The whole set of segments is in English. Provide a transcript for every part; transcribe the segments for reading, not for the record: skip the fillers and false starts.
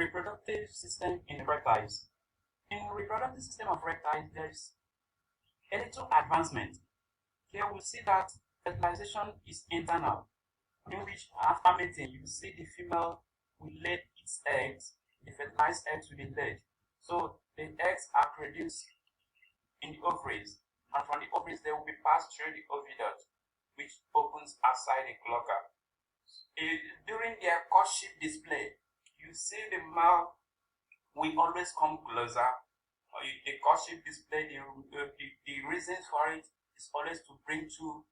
Reproductive system in reptiles. In the reproductive system of reptiles, there is a little advancement. Here we see that fertilization is internal, in which after mating, you see the female will lay its eggs, the fertilized eggs will be laid. So the eggs are produced in the ovaries, and from the ovaries they will be passed through the oviduct, which opens outside the cloaca. During their courtship display, you see the male will always come closer. The courtship display, the reasons for it is always to bring two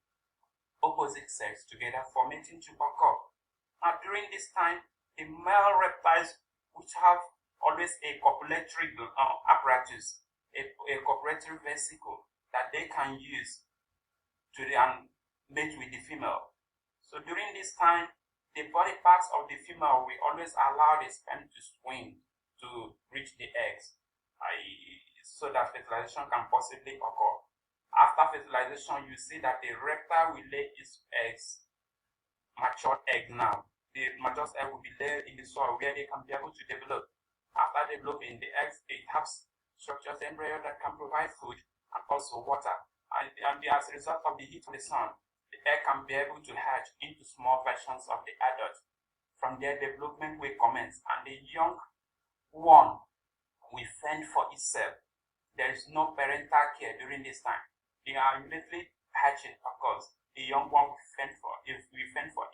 opposite sex together for mating to occur. Now during this time, the male reptiles, which have always a copulatory apparatus, a copulatory vesicle that they can use to mate with the female. So during this time, the body parts of the female will always allow the sperm to swing to reach the eggs, so that fertilization can possibly occur. After fertilization, you see that the reptile will lay its eggs, matured egg now. The matured egg will be laid in the soil where they can be able to develop. After developing the eggs, it has structured embryo that can provide food and also water. And as a result of the heat of the sun, the egg can be able to hatch into small versions of the adult. From there, development will commence, and the young one will fend for itself. There is no parental care during this time. The immediately hatching occurs. The young one will fend for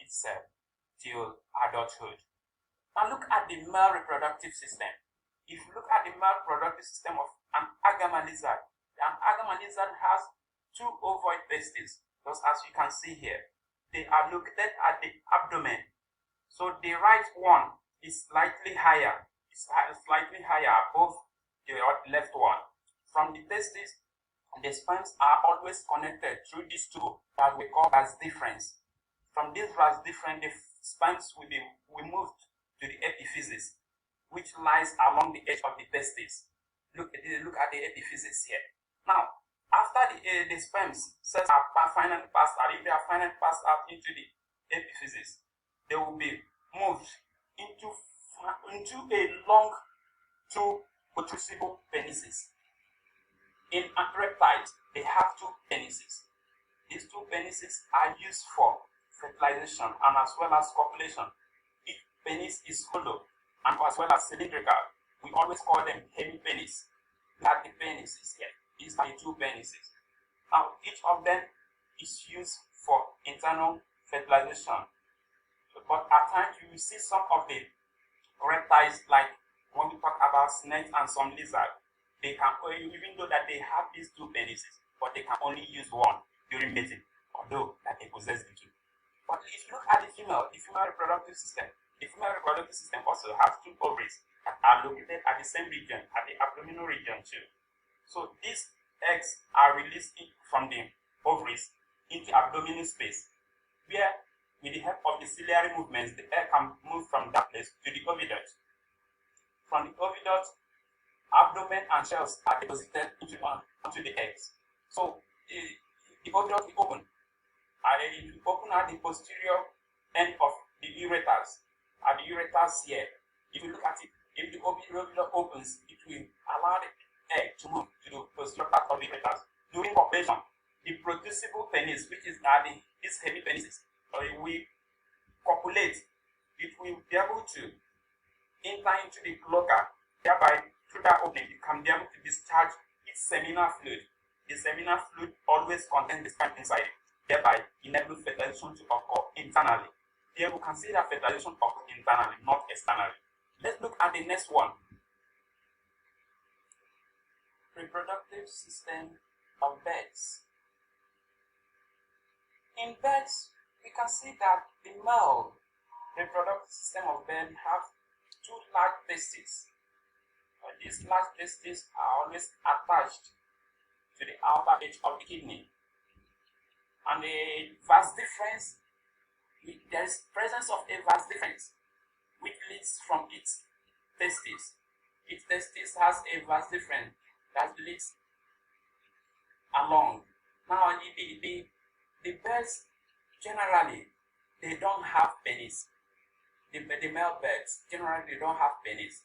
itself till adulthood. Now look at the male reproductive system. If you look at the male reproductive system of an agama lizard, an agama lizard has two ovoid testes, just as you can see here. They are located at the abdomen. So the right one is slightly higher. It's slightly higher above the left one. From the testes, the sperms are always connected through these two that we call vas deferens. From this vas deferens, the sperms will move to the epiphysis, which lies along the edge of the testes. Look at the epiphysis here. Now, after the sperms cells are finally passed out, if they are finally passed out into the epiphysis, they will be moved into a long two protrusible penises. In reptiles, they have two penises. These two penises are used for fertilization and as well as copulation. Each penis is hollow and as well as cylindrical. We always call them hemipenis. Look at the penises here. These are the two penises. Now, each of them is used for internal fertilization. But at times, you will see some of the reptiles, like when we talk about snakes and some lizards, they can, even though that they have these two penises, but they can only use one during mating, although that they possess the two. But if you look at the female reproductive system, the female reproductive system also has two ovaries that are located at the same region, at the abdominal region too. So these eggs are released from the ovaries into abdominal space, where with the help of the ciliary movements, the egg can move from that place to the oviduct. From the oviduct, abdomen and shells are deposited onto the eggs. So the oviduct will open. It will open at the posterior end of the ureters. At the ureters here, if you look at it, if the oviduct opens, it will allow the egg to move to the posterior part of the ureters. During copulation, the protrusible penis, which is these heavy penises, it will copulate. It will be able to enter into the cloaca, thereby through that opening it can be able to discharge its seminal fluid. The seminal fluid always contains the sperm inside it, thereby enabling fertilization to occur internally. Here we can see that fertilization occurs internally, not externally. Let's look at the next one. Reproductive system of birds. In birds, we can see that the male reproductive system of birds have two large testes. These large testes are always attached to the outer edge of the kidney. And the vas deferens, there is presence of a vas deferens which leads from its testes. Its testes has a vas deferens that leads along. Now the birds generally, they don't have penis. the male birds, generally they don't have penis.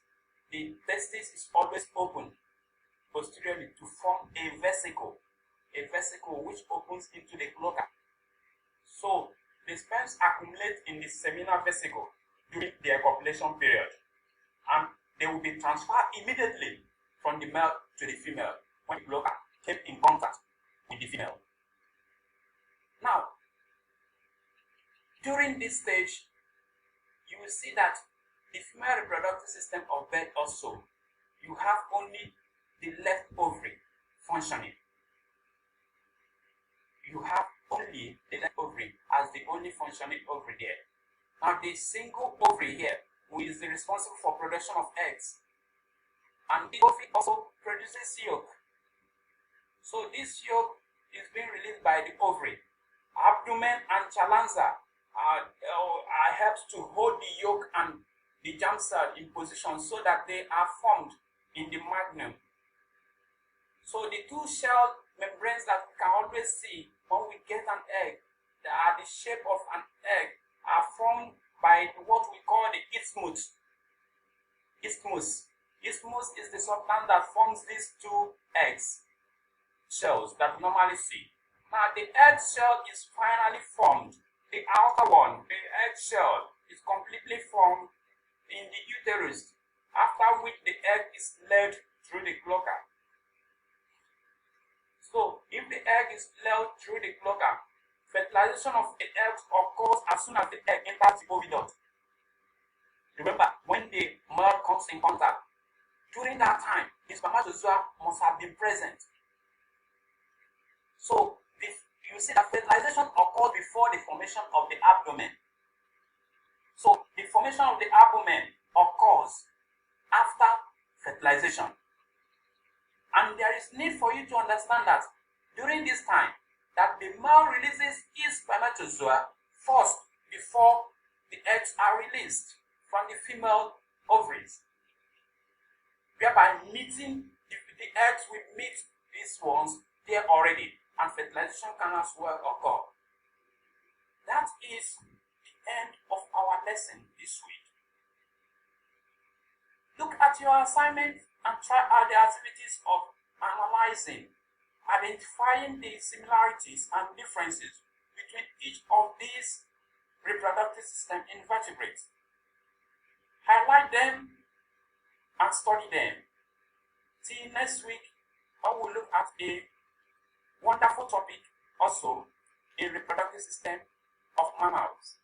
The testis is always open posteriorly to form a vesicle which opens into the cloaca. So the sperms accumulate in the seminal vesicle during their copulation period, and they will be transferred immediately from the male to the female when the cloaca came in contact with the female. Now, during this stage, you will see that the female reproductive system of bird also, you have only the left ovary functioning. You have only the left ovary as the only functioning ovary there. Now the single ovary here, who is responsible for production of eggs, and the ovary also produces yolk. So this yolk is being released by the ovary. Abdomen and chalaza are helped to hold the yolk and the germ cell in position so that they are formed in the magnum. So the two shell membranes that we can always see when we get an egg, that are the shape of an egg, are formed by what we call the isthmus. Isthmus is the substance that forms these two eggs shells that we normally see. Now the egg shell is finally formed. The outer one, the egg shell, is completely formed in the uterus, after which the egg is laid through the cloaca. So if the egg is laid through the cloaca, fertilization of the egg occurs as soon as the egg enters the oviduct. Remember, when the male comes in contact, during that time, the spermatozoa must have been present. So you see that fertilization occurs before the formation of the abdomen. So the formation of the abdomen occurs after fertilization. And there is need for you to understand that during this time, that the male releases his spermatozoa first before the eggs are released from the female ovaries, whereby meeting the eggs will meet these ones there already, and fertilization can as well occur. That is the end of our lesson this week. Look at your assignment and try out the activities of analyzing, identifying the similarities and differences between each of these reproductive systems in vertebrates. Highlight them and study them. Till next week, I will look at a wonderful topic also in reproductive system of mammals.